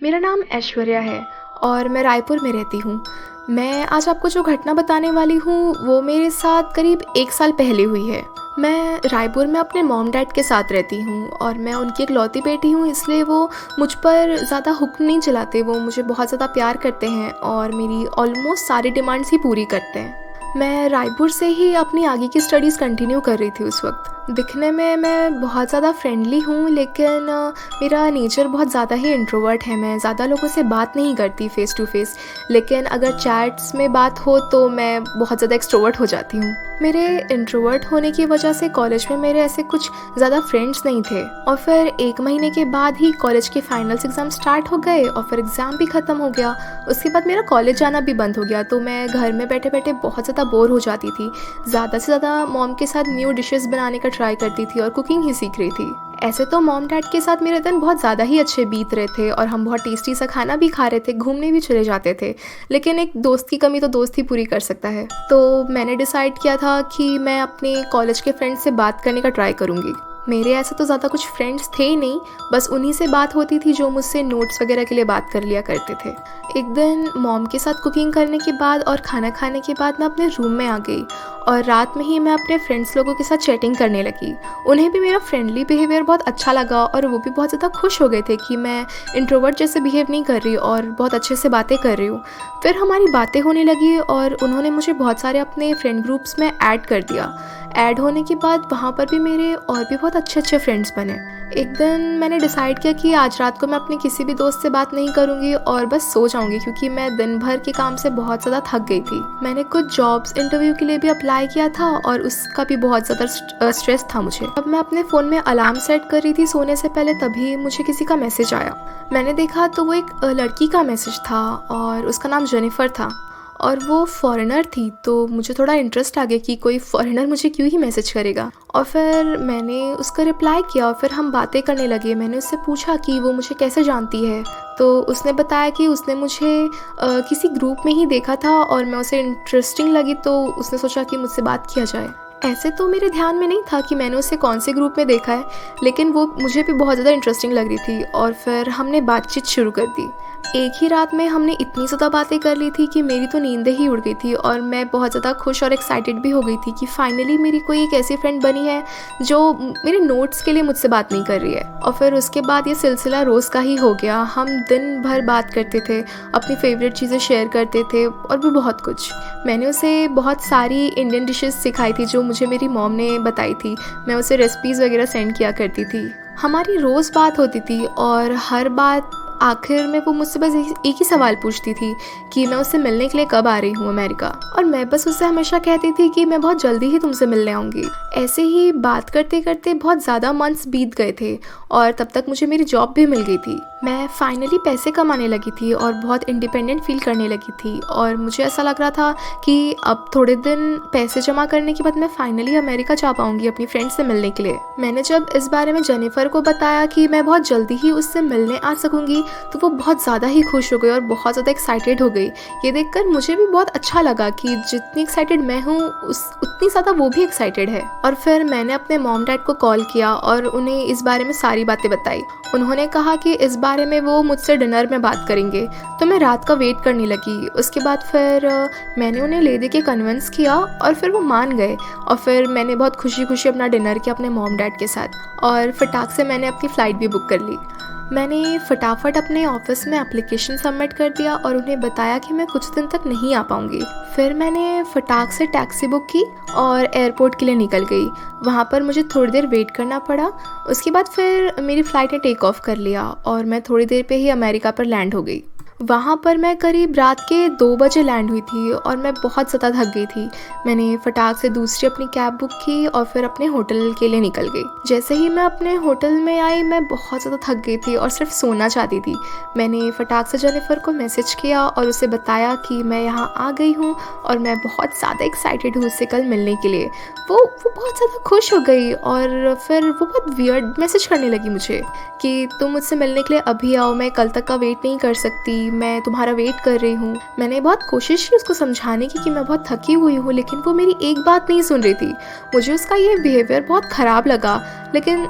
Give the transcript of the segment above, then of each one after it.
मेरा नाम ऐश्वर्या है और मैं रायपुर में रहती हूँ। मैं आज आपको जो घटना बताने वाली हूँ वो मेरे साथ करीब 1 साल पहले हुई है। मैं रायपुर में अपने मॉम डैड के साथ रहती हूँ और मैं उनकी इकलौती बेटी हूँ, इसलिए वो मुझ पर ज़्यादा हुक्म नहीं चलाते। वो मुझे बहुत ज़्यादा प्यार करते हैं और मेरी ऑलमोस्ट सारी डिमांड्स ही पूरी करते हैं। मैं रायपुर से ही अपनी आगे की स्टडीज़ कंटिन्यू कर रही थी उस वक्त। दिखने में मैं बहुत ज़्यादा फ्रेंडली हूँ, लेकिन मेरा नेचर बहुत ज़्यादा ही इंट्रोवर्ट है। मैं ज़्यादा लोगों से बात नहीं करती फेस टू फेस, लेकिन अगर चैट्स में बात हो तो मैं बहुत ज़्यादा एक्सट्रोवर्ट हो जाती हूँ। मेरे इंट्रोवर्ट होने की वजह से कॉलेज में मेरे ऐसे कुछ ज़्यादा फ्रेंड्स नहीं थे और फिर 1 महीने के बाद ही कॉलेज के फाइनल्स एग्ज़ाम स्टार्ट हो गए और फिर एग्ज़ाम भी ख़त्म हो गया। उसके बाद मेरा कॉलेज जाना भी बंद हो गया, तो मैं घर में बैठे बैठे बहुत ज़्यादा बोर हो जाती थी। ज़्यादा से ज़्यादा मॉम के साथ न्यू डिशेस बनाने का ट्राई करती थी और कुकिंग ही सीख रही थी। ऐसे तो मॉम डैड के साथ मेरे दिन बहुत ज़्यादा ही अच्छे बीत रहे थे और हम बहुत टेस्टी सा खाना भी खा रहे थे, घूमने भी चले जाते थे, लेकिन एक दोस्त की कमी तो दोस्त ही पूरी कर सकता है। तो मैंने डिसाइड किया था कि मैं अपने कॉलेज के फ्रेंड्स से बात करने का ट्राई करूँगी। मेरे ऐसे तो ज़्यादा कुछ फ्रेंड्स थे ही नहीं, बस उन्हीं से बात होती थी जो मुझसे नोट्स वगैरह के लिए बात कर लिया करते थे। एक दिन मॉम के साथ कुकिंग करने के बाद और खाना खाने के बाद मैं अपने रूम में आ गई और रात में ही मैं अपने फ्रेंड्स लोगों के साथ चैटिंग करने लगी। उन्हें भी मेरा फ्रेंडली बिहेवियर बहुत अच्छा लगा और वो भी बहुत ज़्यादा खुश हो गए थे कि मैं इंट्रोवर्ट जैसे बिहेव नहीं कर रही और बहुत अच्छे से बातें कर रही हूँ। फिर हमारी बातें होने लगी और उन्होंने मुझे बहुत सारे अपने फ्रेंड ग्रुप्स में ऐड कर दिया। ऐड होने के बाद वहाँ पर भी मेरे और भी बहुत अच्छे अच्छे फ्रेंड्स बने। एक दिन मैंने डिसाइड किया कि आज रात को मैं अपने किसी भी दोस्त से बात नहीं करूँगी और बस सो जाऊँगी, क्योंकि मैं दिन भर के काम से बहुत ज़्यादा थक गई थी। मैंने कुछ जॉब्स इंटरव्यू के लिए भी अप्लाई किया था और उसका भी बहुत ज़्यादा स्ट्रेस था मुझे। अब मैं अपने फ़ोन में अलार्म सेट कर रही थी सोने से पहले, तभी मुझे किसी का मैसेज आया। मैंने देखा तो वो एक लड़की का मैसेज था और उसका नाम जेनिफर था और वो फॉरेनर थी। तो मुझे थोड़ा इंटरेस्ट आ गया कि कोई फॉरेनर मुझे क्यों ही मैसेज करेगा, और फिर मैंने उसका रिप्लाई किया और फिर हम बातें करने लगे। मैंने उससे पूछा कि वो मुझे कैसे जानती है, तो उसने बताया कि उसने मुझे किसी ग्रुप में ही देखा था और मैं उसे इंटरेस्टिंग लगी, तो उसने सोचा कि मुझसे बात किया जाए। ऐसे तो मेरे ध्यान में नहीं था कि मैंने उसे कौन से ग्रुप में देखा है, लेकिन वो मुझे भी बहुत ज़्यादा इंटरेस्टिंग लग रही थी और फिर हमने बातचीत शुरू कर दी। एक ही रात में हमने इतनी ज़्यादा बातें कर ली थी कि मेरी तो नींद ही उड़ गई थी और मैं बहुत ज़्यादा खुश और एक्साइटेड भी हो गई थी कि फाइनली मेरी कोई एक ऐसी फ्रेंड बनी है जो मेरे नोट्स के लिए मुझसे बात नहीं कर रही है। और फिर उसके बाद ये सिलसिला रोज़ का ही हो गया। हम दिन भर बात करते थे, अपनी फेवरेट चीज़ें शेयर करते थे और भी बहुत कुछ। मैंने उसे बहुत सारी इंडियन डिशेस सिखाई थी जो मुझे मेरी मॉम ने बताई थी। मैं उसे रेसिपीज़ वगैरह सेंड किया करती थी। हमारी रोज़ बात होती थी और हर बात आखिर में वो मुझसे बस एक ही सवाल पूछती थी कि मैं उससे मिलने के लिए कब आ रही हूँ अमेरिका, और मैं बस उससे हमेशा कहती थी कि मैं बहुत जल्दी ही तुमसे मिलने आऊँगी। ऐसे ही बात करते करते बहुत ज़्यादा मंथ्स बीत गए थे और तब तक मुझे मेरी जॉब भी मिल गई थी। मैं फाइनली पैसे कमाने लगी थी और बहुत इंडिपेंडेंट फील करने लगी थी और मुझे ऐसा लग रहा था कि अब थोड़े दिन पैसे जमा करने के बाद मैं फाइनली अमेरिका जा पाऊँगी अपनी फ्रेंड से मिलने के लिए। मैंने जब इस बारे में जेनिफर को बताया कि मैं बहुत जल्दी ही उससे मिलने आ सकूँगी, तो वो बहुत ज़्यादा ही खुश हो गई और बहुत ज़्यादा एक्साइटेड हो गई। ये देखकर मुझे भी बहुत अच्छा लगा कि जितनी एक्साइटेड मैं हूँ उतनी ज़्यादा वो भी एक्साइटेड है। और फिर मैंने अपने मॉम डैड को कॉल किया और उन्हें इस बारे में सारी बातें बताई। उन्होंने कहा कि इस बारे में वो मुझसे डिनर में बात करेंगे, तो मैं रात का वेट करने लगी। उसके बाद फिर मैंने उन्हें ले दे के कन्विंस किया और फिर वो मान गए और फिर मैंने बहुत खुशी खुशी अपना डिनर किया अपने मॉम डैड के साथ और फटाक से मैंने अपनी फ़्लाइट भी बुक कर ली। मैंने फटाफट अपने ऑफिस में एप्लीकेशन सबमिट कर दिया और उन्हें बताया कि मैं कुछ दिन तक नहीं आ पाऊँगी। फिर मैंने फटाक से टैक्सी बुक की और एयरपोर्ट के लिए निकल गई। वहाँ पर मुझे थोड़ी देर वेट करना पड़ा। उसके बाद फिर मेरी फ़्लाइट ने टेक ऑफ कर लिया और मैं थोड़ी देर पे ही अमेरिका पर लैंड हो गई। वहाँ पर मैं करीब रात के 2 बजे लैंड हुई थी और मैं बहुत ज़्यादा थक गई थी। मैंने फटाक से दूसरी अपनी कैब बुक की और फिर अपने होटल के लिए निकल गई। जैसे ही मैं अपने होटल में आई, मैं बहुत ज़्यादा थक गई थी और सिर्फ सोना चाहती थी। मैंने फटाक से जेनिफर को मैसेज किया और उसे बताया कि मैं यहाँ आ गई हूँ और मैं बहुत ज़्यादा एक्साइटेड हूँ उससे कल मिलने के लिए। वो बहुत ज़्यादा खुश हो गई और फिर वो बहुत वियर्ड मैसेज करने लगी मुझे कि तुम मुझसे मिलने के लिए अभी आओ, मैं कल तक का वेट नहीं कर सकती, मैं तुम्हारा वेट कर रही हूँ। मैंने बहुत कोशिश की उसको समझाने की कि मैं बहुत थकी हुई हूँ, लेकिन वो मेरी एक बात नहीं सुन रही थी। मुझे उसका ये बिहेवियर बहुत ख़राब लगा, लेकिन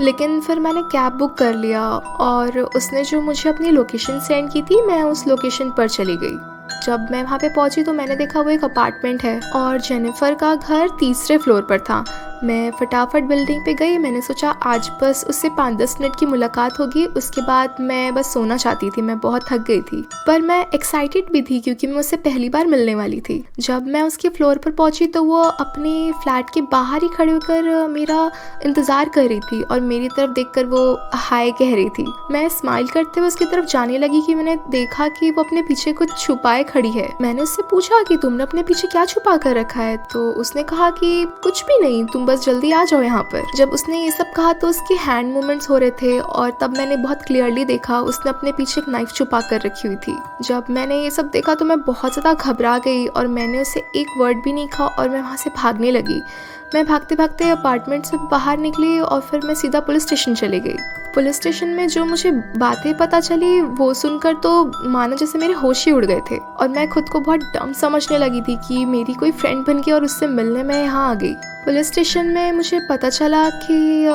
लेकिन फिर मैंने कैब बुक कर लिया और उसने जो मुझे अपनी लोकेशन सेंड की थी, मैं उस लोकेशन पर चली गई। जब मैं वहाँ पे पहुँची तो मैंने देखा वो एक अपार्टमेंट है और जेनिफर का घर तीसरे फ्लोर पर था। मैं फटाफट बिल्डिंग पे गई। मैंने सोचा आज बस उससे 5-10 मिनट की मुलाकात होगी, उसके बाद मैं बस सोना चाहती थी, मैं बहुत थक गई थी। पर मैं एक्साइटेड भी थी क्योंकि मैं उससे पहली बार मिलने वाली थी। जब मैं उसके फ्लोर पर पहुंची तो वो अपने फ्लैट के बाहर ही खड़े होकर मेरा इंतज़ार कर रही थी और मेरी तरफ देखकर वो हाय कह रही थी। मैं स्माइल करते हुए उसकी तरफ जाने लगी कि मैंने देखा कि वो अपने पीछे कुछ छुपाए खड़ी है। मैंने उससे पूछा कि तुमने अपने पीछे क्या छुपा कर रखा है, तो उसने कहा कि कुछ भी नहीं, तुम बस जल्दी आ जाओ यहाँ पर। जब उसने ये सब कहा तो उसके हैंड मूवमेंट्स हो रहे थे और तब मैंने बहुत क्लियरली देखा उसने अपने पीछे एक नाइफ छुपा कर रखी हुई थी। जब मैंने ये सब देखा तो मैं बहुत ज़्यादा घबरा गई और मैंने उसे एक वर्ड भी नहीं कहा और मैं वहाँ से भागने लगी। मैं भागते भागते अपार्टमेंट से बाहर निकली और फिर मैं सीधा पुलिस स्टेशन चली गई। पुलिस स्टेशन में जो मुझे बातें पता चली वो सुनकर तो मानो जैसे मेरे होश ही उड़ गए थे और मैं खुद को बहुत डम समझने लगी थी कि मेरी कोई फ्रेंड बन गई और उससे मिलने मैं यहाँ आ गई। पुलिस स्टेशन में मुझे पता चला कि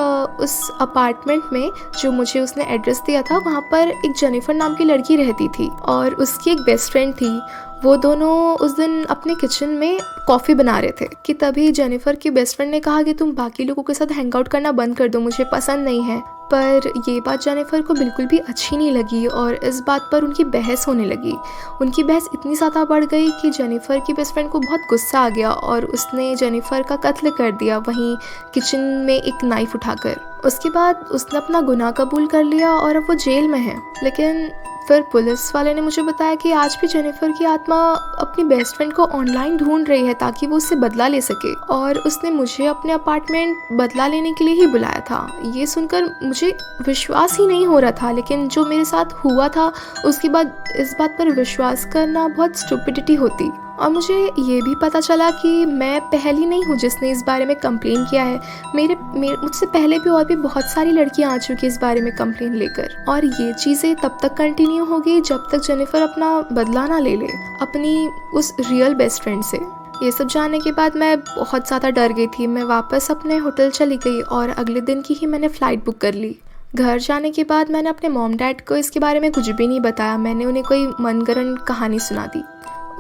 उस अपार्टमेंट में जो मुझे उसने एड्रेस दिया था वहाँ पर एक जेनिफर नाम की लड़की रहती थी और उसकी एक बेस्ट फ्रेंड थी। वो दोनों उस दिन अपने किचन में कॉफ़ी बना रहे थे कि तभी जेनिफर की बेस्ट फ्रेंड ने कहा कि तुम बाकी लोगों के साथ हैंग आउट करना बंद कर दो, मुझे पसंद नहीं है। पर ये बात जेनिफर को बिल्कुल भी अच्छी नहीं लगी और इस बात पर उनकी बहस होने लगी। उनकी बहस इतनी ज़्यादा बढ़ गई कि जेनिफर की बेस्ट फ्रेंड को बहुत गुस्सा आ गया और उसने जेनिफर का कत्ल कर दिया वहीं किचन में एक नाइफ उठाकर। उसके बाद उसने अपना गुनाह कबूल कर लिया और अब वो जेल में है। लेकिन फिर पुलिस वाले ने मुझे बताया कि आज भी जेनिफर की आत्मा अपनी बेस्ट फ्रेंड को ऑनलाइन ढूंढ रही है ताकि वो उससे बदला ले सके और उसने मुझे अपने अपार्टमेंट बदला लेने के लिए ही बुलाया था। ये सुनकर मुझे विश्वास ही नहीं हो रहा था, लेकिन जो मेरे साथ हुआ था उसके बाद इस बात पर विश्वास करना बहुत स्टुपिडिटी होती। और मुझे ये भी पता चला कि मैं पहली नहीं हूँ जिसने इस बारे में कंप्लेन किया है। मुझसे पहले भी और भी बहुत सारी लड़कियाँ आ चुकी इस बारे में कंप्लेन लेकर और ये चीज़ें तब तक कंटिन्यू होगी जब तक जेनिफर अपना बदला ना ले ले अपनी उस रियल बेस्ट फ्रेंड से। ये सब जानने के बाद मैं बहुत ज़्यादा डर गई थी। मैं वापस अपने होटल चली गई और अगले दिन की ही मैंने फ़्लाइट बुक कर ली। घर जाने के बाद मैंने अपने मॉम डैड को इसके बारे में कुछ भी नहीं बताया। मैंने उन्हें कोई मनगढ़ंत कहानी सुना दी।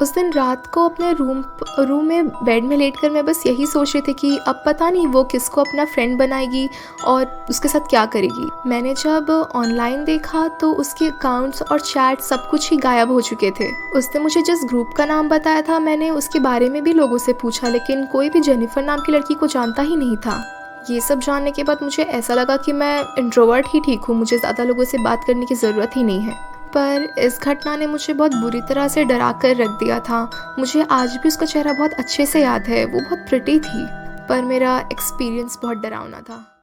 उस दिन रात को अपने रूम में बेड में लेटकर मैं बस यही सोच रही थी कि अब पता नहीं वो किसको अपना फ्रेंड बनाएगी और उसके साथ क्या करेगी। मैंने जब ऑनलाइन देखा तो उसके अकाउंट्स और चैट सब कुछ ही गायब हो चुके थे। उसने मुझे जिस ग्रुप का नाम बताया था मैंने उसके बारे में भी लोगों से पूछा, लेकिन कोई भी जेनिफर नाम की लड़की को जानता ही नहीं था। ये सब जानने के बाद मुझे ऐसा लगा कि मैं इंट्रोवर्ट ही ठीक हूँ, मुझे ज़्यादा लोगों से बात करने की ज़रूरत ही नहीं है। पर इस घटना ने मुझे बहुत बुरी तरह से डरा कर रख दिया था। मुझे आज भी उसका चेहरा बहुत अच्छे से याद है। वो बहुत प्रिटी थी पर मेरा एक्सपीरियंस बहुत डरावना था।